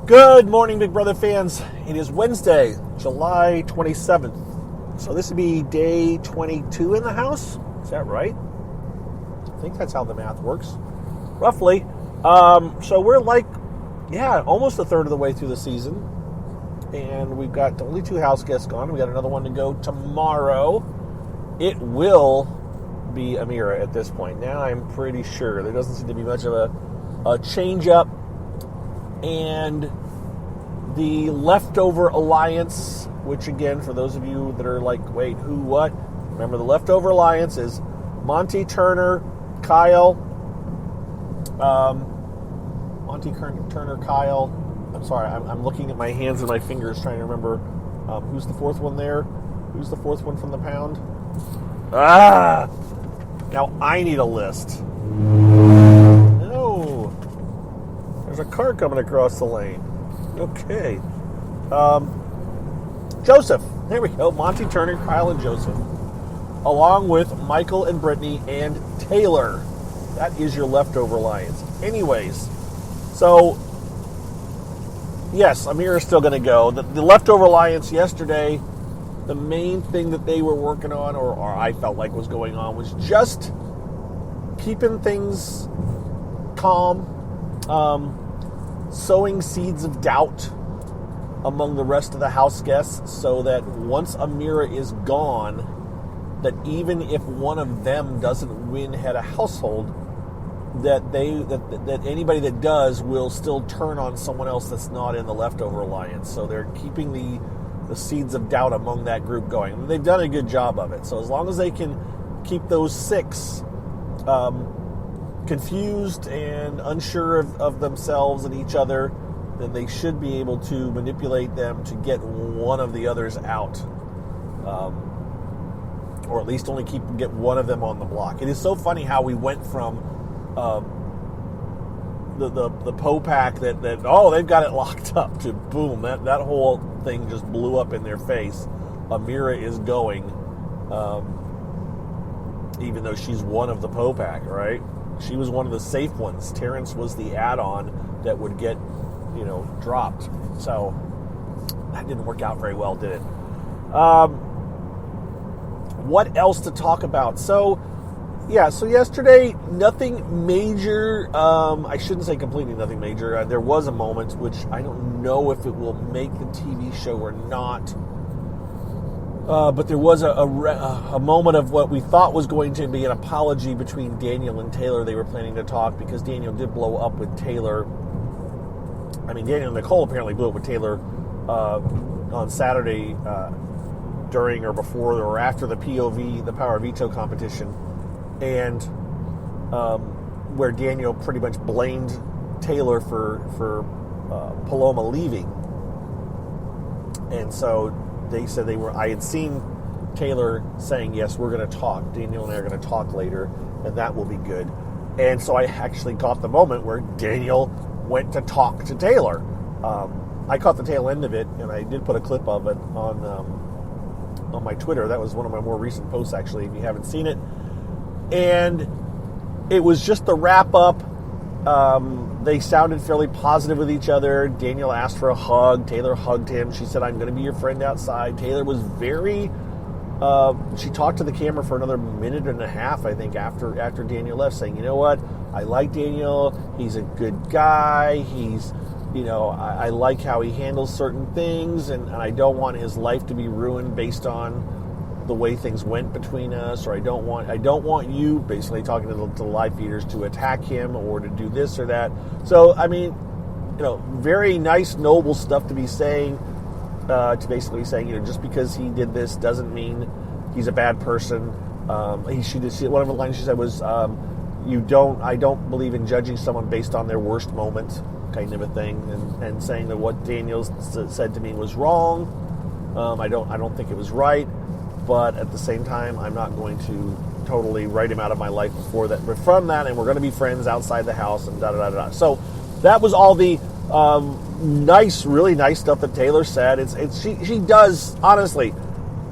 Good morning, Big Brother fans. It is Wednesday, July 27th. So this would be day 22 in the house. Is that right? I think that's how the math works. Roughly. So we're almost a third of the way through the season. And we've got only 2 house guests gone. We got another one to go tomorrow. It will be Amira at this point. Now I'm pretty sure. There doesn't seem to be much of a change-up. And the Leftover Alliance, which again, for those of you that are like, wait, who, what? Remember, the Leftover Alliance is Monty, Turner, Kyle. I'm sorry, I'm looking at my hands and my fingers trying to remember who's the fourth one there. Who's the fourth one from the pound? Now I need a list. There's a car coming across the lane. Okay. Joseph. There we go. Monty, Turner, Kyle, and Joseph. Along with Michael and Brittany and Taylor. That is your Leftover Alliance. Anyways, so, yes, Amira's still going to go. The Leftover Alliance yesterday, the main thing that they were working on, or I felt like was going on, was just keeping things calm. Sowing seeds of doubt among the rest of the house guests so that once Amira is gone, that even if one of them doesn't win head of household, that anybody that does will still turn on someone else that's not in the Leftover Alliance. So they're keeping the seeds of doubt among that group going. And they've done a good job of it. So as long as they can keep those 6 confused and unsure of themselves and each other, then they should be able to manipulate them to get one of the others out, or at least only get one of them on the block. It is so funny how we went from the Poe pack that they've got it locked up to boom, that whole thing just blew up in their face. Amira is going, even though she's one of the Poe pack, right? She was one of the safe ones. Terrence was the add-on that would get, dropped. So that didn't work out very well, did it? What else to talk about? So yesterday, nothing major. I shouldn't say completely nothing major. There was a moment, which I don't know if it will make the TV show or not. But there was a moment of what we thought was going to be an apology between Daniel and Taylor. They were planning to talk because Daniel did blow up with Taylor. Daniel and Nicole apparently blew up with Taylor on Saturday during or before or after the POV, the Power Veto competition, and where Daniel pretty much blamed Taylor for Paloma leaving. And so they said I had seen Taylor saying, yes, we're going to talk. Daniel and I are going to talk later, and that will be good. And so I actually caught the moment where Daniel went to talk to Taylor. I caught the tail end of it, and I did put a clip of it on my Twitter. That was one of my more recent posts, actually, if you haven't seen it. And it was just the wrap-up. They sounded fairly positive with each other. Daniel asked for a hug. Taylor hugged him. She said, I'm going to be your friend outside. Taylor was very... she talked to the camera for another minute and a half, I think, after Daniel left, saying, you know what? I like Daniel. He's a good guy. He's, I like how he handles certain things, and I don't want his life to be ruined based on the way things went between us, or I don't want you, basically talking to the live feeders, to attack him or to do this or that. So, very nice, noble stuff to be saying, to basically saying, just because he did this doesn't mean he's a bad person. One of the lines she said was, I don't believe in judging someone based on their worst moment, kind of a thing, and saying that what Daniel said to me was wrong. I don't think it was right. But at the same time, I'm not going to totally write him out of my life from that, and we're going to be friends outside the house, and da-da-da-da. So that was all the really nice stuff that Taylor said. She does, honestly,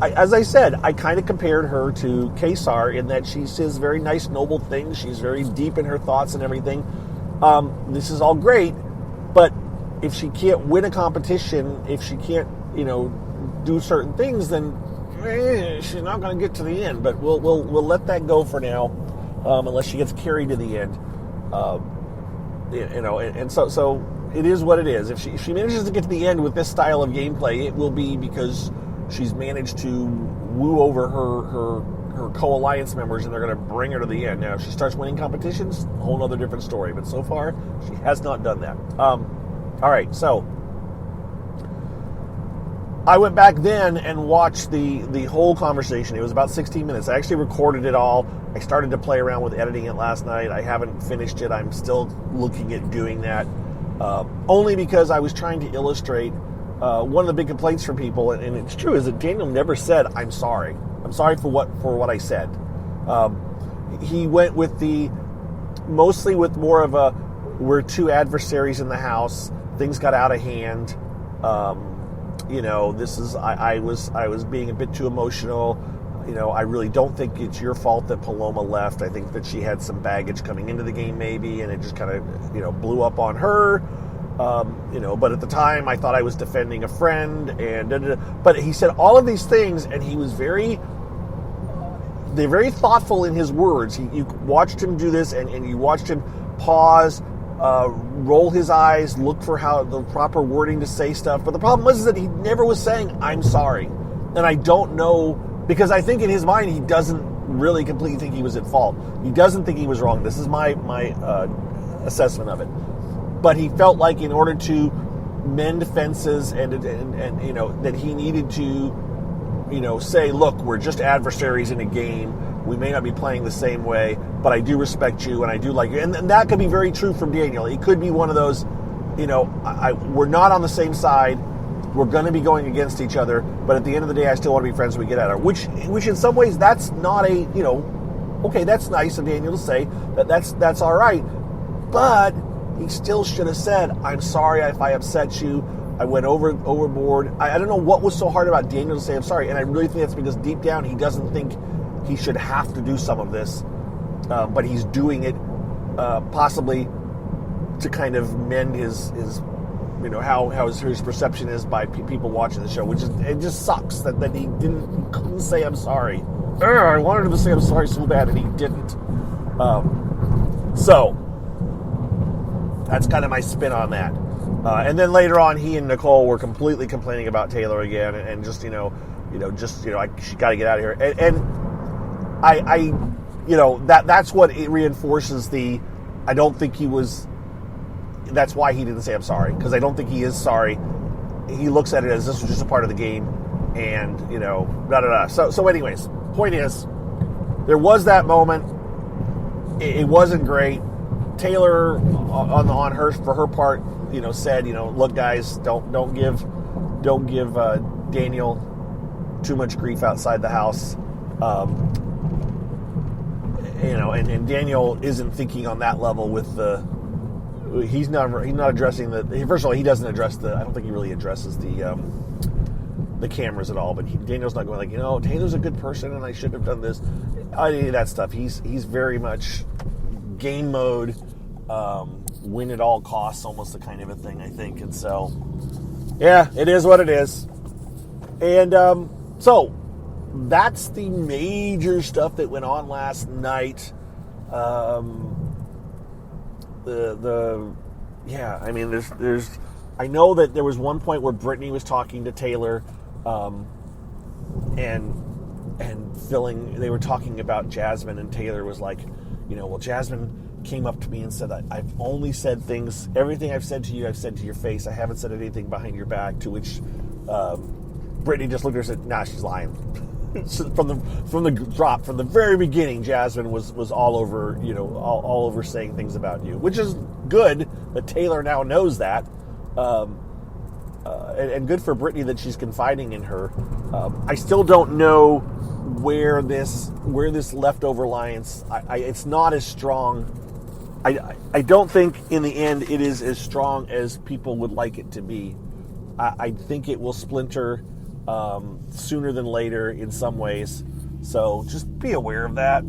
as I said, I kind of compared her to Kesar in that she says very nice, noble things. She's very deep in her thoughts and everything. This is all great, but if she can't win a competition, if she can't, do certain things, then she's not going to get to the end. But we'll let that go for now, unless she gets carried to the end. And so it is what it is. If she manages to get to the end with this style of gameplay, it will be because she's managed to woo over her co-alliance members, and they're going to bring her to the end. Now, if she starts winning competitions, a whole other different story. But so far, she has not done that. All right, so I went back then and watched the whole conversation. It was about 16 minutes. I actually recorded it all. I started to play around with editing it last night. I haven't finished it. I'm still looking at doing that, only because I was trying to illustrate one of the big complaints from people, and it's true, is that Daniel never said, "I'm sorry. I'm sorry for what I said." He went with mostly with more of a, we're two adversaries in the house. Things got out of hand. This is, I was being a bit too emotional. I really don't think it's your fault that Paloma left. I think that she had some baggage coming into the game maybe, and it just kind of, blew up on her. But at the time I thought I was defending a friend, and but he said all of these things, and he was very thoughtful in his words. You watched him do this, and you watched him pause, roll his eyes, look for how the proper wording to say stuff. But the problem was that he never was saying, "I'm sorry." And I don't know, because I think in his mind he doesn't really completely think he was at fault. He doesn't think he was wrong. This is my assessment of it. But he felt like in order to mend fences and that he needed to, say, "Look, we're just adversaries in a game. We may not be playing the same way, but I do respect you and I do like you." And that could be very true from Daniel. It could be one of those, we're not on the same side. We're going to be going against each other, but at the end of the day, I still want to be friends when we get at it. Which in some ways, that's not a, okay, that's nice of Daniel to say that's all right. But he still should have said, "I'm sorry if I upset you. I went overboard." I don't know what was so hard about Daniel to say, "I'm sorry." And I really think that's because deep down, he doesn't think he should have to do some of this. But he's doing it possibly to kind of mend his how his perception is by people watching the show, which is, it just sucks that he couldn't say, "I'm sorry." I wanted him to say, "I'm sorry" so bad, and he didn't. So that's kind of my spin on that. And then later on, he and Nicole were completely complaining about Taylor again, and just she got to get out of here. And that's what it reinforces I don't think he was. That's why he didn't say, "I'm sorry," because I don't think he is sorry. He looks at it as this was just a part of the game, and So anyways, point is, there was that moment. It wasn't great. Taylor, for her part, said, "Look, guys, don't give Daniel too much grief outside the house." And Daniel isn't thinking on that level with he's not addressing first of all, he doesn't address I don't think he really addresses the cameras at all, but Daniel's not going like, Taylor's a good person and I shouldn't have done this. Any of that stuff. He's very much game mode, win at all costs, almost the kind of a thing, I think. And so, yeah, it is what it is. And so that's the major stuff that went on last night. There's I know that there was one point where Brittany was talking to Taylor, and they were talking about Jasmine, and Taylor was like, Jasmine came up to me and said, "I've only said things, everything I've said to you, I've said to your face. I haven't said anything behind your back." To which Brittany just looked at her and said, "Nah, she's lying." from the drop, from the very beginning, Jasmine was all over, all over saying things about you, which is good that Taylor now knows that, and good for Brittany that she's confiding in her. I still don't know where this leftover alliance. It's not as strong. I don't think in the end it is as strong as people would like it to be. I think it will splinter sooner than later in some ways. So just be aware of that.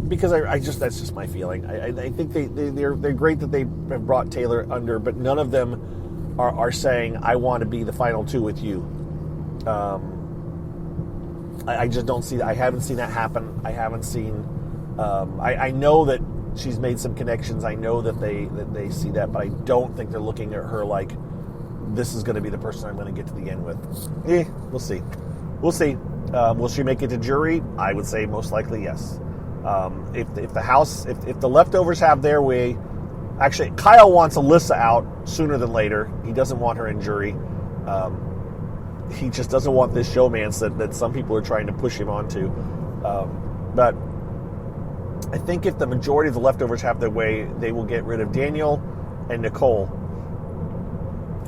because I just, that's just my feeling. I think they're great that they have brought Taylor under, but none of them are saying, I want to be the final two with you. I just don't see that. I haven't seen that happen. I haven't seen. I know that she's made some connections. I know that they see that, but I don't think they're looking at her like this is going to be the person I'm going to get to the end with. We'll see. We'll see. Will she make it to jury? I would say most likely yes. If the leftovers have their way, actually Kyle wants Alyssa out sooner than later. He doesn't want her in jury. He just doesn't want this showmance that some people are trying to push him onto. But I think if the majority of the leftovers have their way, they will get rid of Daniel and Nicole,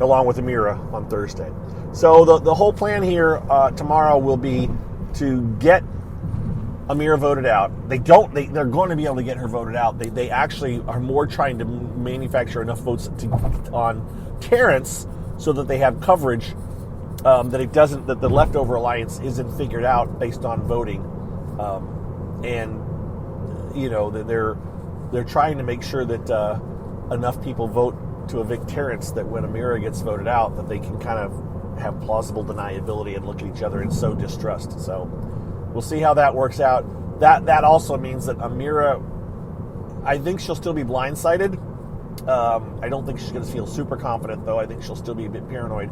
along with Amira on Thursday. So the whole plan here tomorrow will be to get Amira voted out. They're going to be able to get her voted out. They actually are more trying to manufacture enough votes on Terrence so that they have coverage that the leftover alliance isn't figured out based on voting, and they're trying to make sure that enough people vote to evict Terrence that when Amira gets voted out, that they can kind of have plausible deniability and look at each other and sow distrust. So we'll see how that works out. That also means that Amira, I think she'll still be blindsided. I don't think she's going to feel super confident, though. I think she'll still be a bit paranoid.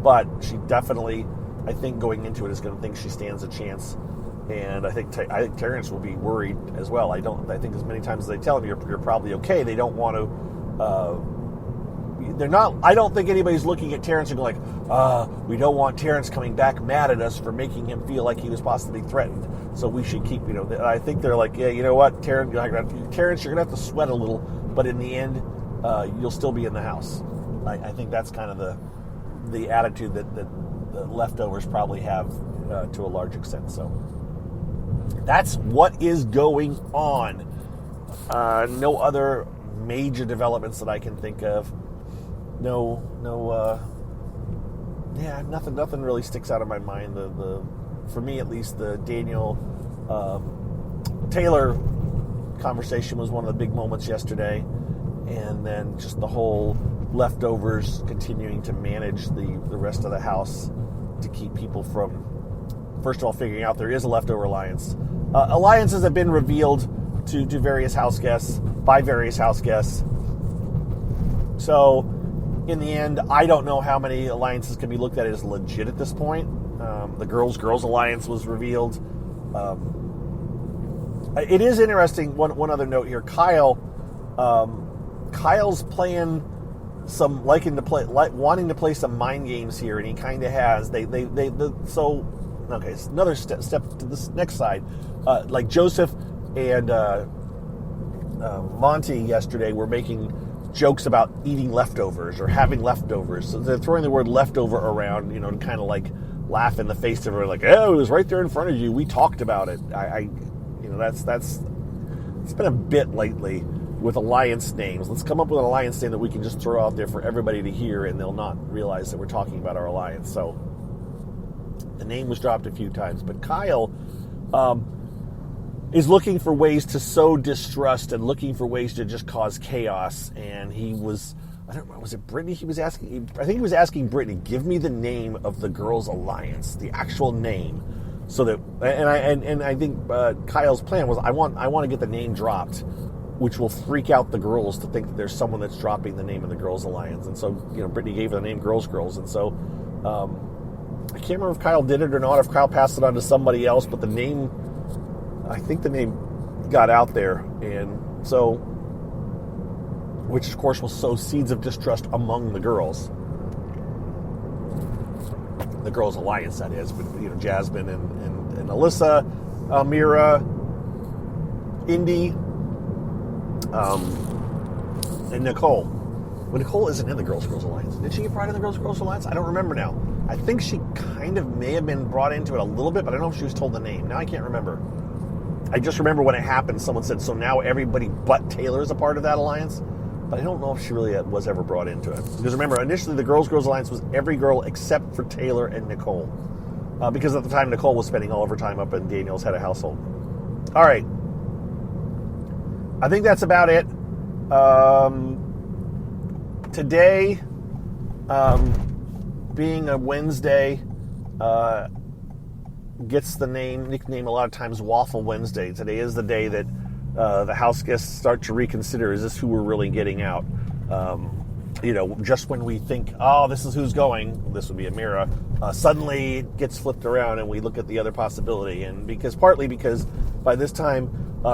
But she definitely, I think going into it, is going to think she stands a chance. And I think Terrence will be worried as well. I think as many times as they tell him you're probably okay, they don't want to. I don't think anybody's looking at Terrence and going like, we don't want Terrence coming back mad at us for making him feel like he was possibly threatened. So we should keep, I think they're like, yeah, you know what, Terrence, you're going to have to sweat a little, but in the end, you'll still be in the house. I think that's kind of the attitude that the leftovers probably have to a large extent. So that's what is going on. No other major developments that I can think of. Nothing really sticks out of my mind. For me at least, the Daniel Taylor conversation was one of the big moments yesterday, and then just the whole leftovers continuing to manage the rest of the house to keep people from, first of all, figuring out there is a leftover alliance. Alliances have been revealed to various house guests, by various house guests. So in the end, I don't know how many alliances can be looked at as legit at this point. The Girls Alliance was revealed. It is interesting. One other note here: Kyle's playing some wanting to play some mind games here, and he kind of has. Okay, another step to this next side. Like Joseph and Monty yesterday were making jokes about eating leftovers or having leftovers. So they're throwing the word leftover around, to kind of like laugh in the face of everyone, like, oh, it was right there in front of you. We talked about it. That's it's been a bit lately with alliance names. Let's come up with an alliance name that we can just throw out there for everybody to hear, and they'll not realize that we're talking about our alliance. So the name was dropped a few times, but Kyle is looking for ways to sow distrust and looking for ways to just cause chaos. And he was, I don't know, was it Brittany he was asking? I think he was asking Brittany, give me the name of the Girls Alliance, the actual name. So that, and I think Kyle's plan was, I want to get the name dropped, which will freak out the girls to think that there's someone that's dropping the name of the Girls Alliance. And so, Brittany gave her the name Girls. And so, I can't remember if Kyle did it or not, if Kyle passed it on to somebody else, but I think the name got out there, and so, which of course will sow seeds of distrust among the girls. The Girls Alliance, that is, but Jasmine and Alyssa, Amira, Indy, and Nicole. Well, Nicole isn't in the Girls Alliance. Did she get brought in the Girls Alliance? I don't remember now. I think she kind of may have been brought into it a little bit, but I don't know if she was told the name. Now I can't remember. I just remember when it happened, someone said, so now everybody but Taylor is a part of that alliance? But I don't know if she really was ever brought into it. Because remember, initially the Girls Alliance was every girl except for Taylor and Nicole. Because at the time, Nicole was spending all of her time up in Daniel's head of household. All right. I think that's about it. Today, being a Wednesday, gets the nickname a lot of times Waffle Wednesday. Today is the day that the house guests start to reconsider, is this who we're really getting out? Just when we think, oh, this is who's going, this would be Amira, suddenly it gets flipped around and we look at the other possibility. And partly because by this time,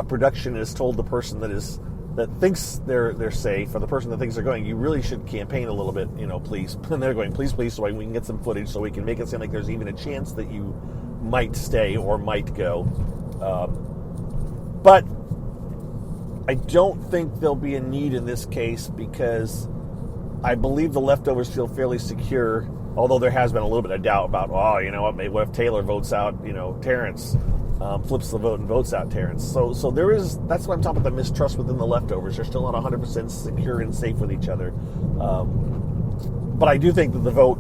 production has told the person that thinks they're safe, or the person that thinks they're going, you really should campaign a little bit, please. And they're going, please, so we can get some footage so we can make it seem like there's even a chance that you might stay or might go. But I don't think there'll be a need in this case, because I believe the leftovers feel fairly secure, although there has been a little bit of doubt about, what if Taylor votes out, Terrence, flips the vote and votes out Terrence. So that's what I'm talking about, the mistrust within the leftovers. They're still not 100% secure and safe with each other. But I do think that the vote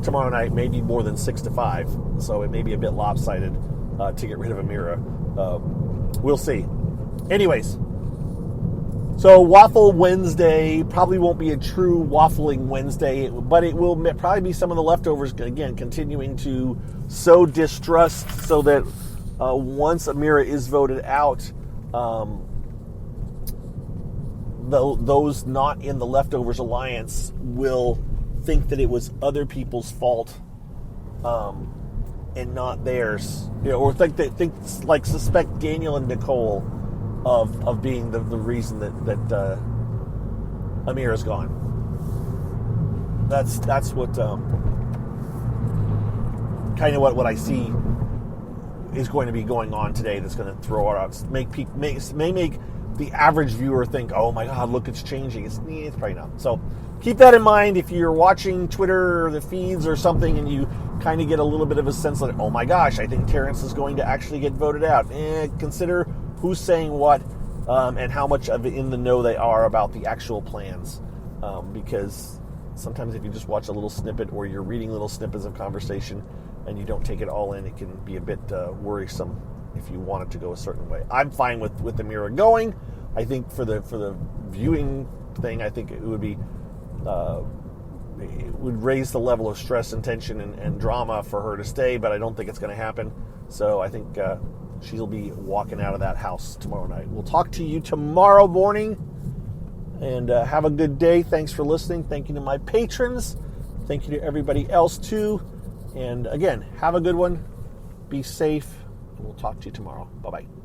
tomorrow night may be more than 6-5, so it may be a bit lopsided to get rid of Amira. We'll see. Anyways, so Waffle Wednesday probably won't be a true waffling Wednesday, but it will probably be some of the leftovers, again, continuing to sow distrust, so that once Amira is voted out, those not in the leftovers alliance will think that it was other people's fault and not theirs, or suspect Daniel and Nicole of being the reason that Amira's gone. That's what kind of what I see is going to be going on today. That's going to throw it out, make the average viewer think, oh my God, look, it's changing. It's probably not. So keep that in mind if you're watching Twitter or the feeds or something, and you kind of get a little bit of a sense that, oh my gosh, I think Terrence is going to actually get voted out. Consider who's saying what, and how much of it in the know they are about the actual plans. Because sometimes if you just watch a little snippet, or you're reading little snippets of conversation and you don't take it all in, it can be a bit worrisome if you want it to go a certain way. I'm fine with Amira going. I think for the viewing thing, I think it would be it would raise the level of stress and tension and drama for her to stay, but I don't think it's going to happen. So I think she'll be walking out of that house tomorrow night. We'll talk to you tomorrow morning, and have a good day. Thanks for listening. Thank you to my patrons. Thank you to everybody else too. And again, have a good one. Be safe, and we'll talk to you tomorrow. Bye-bye.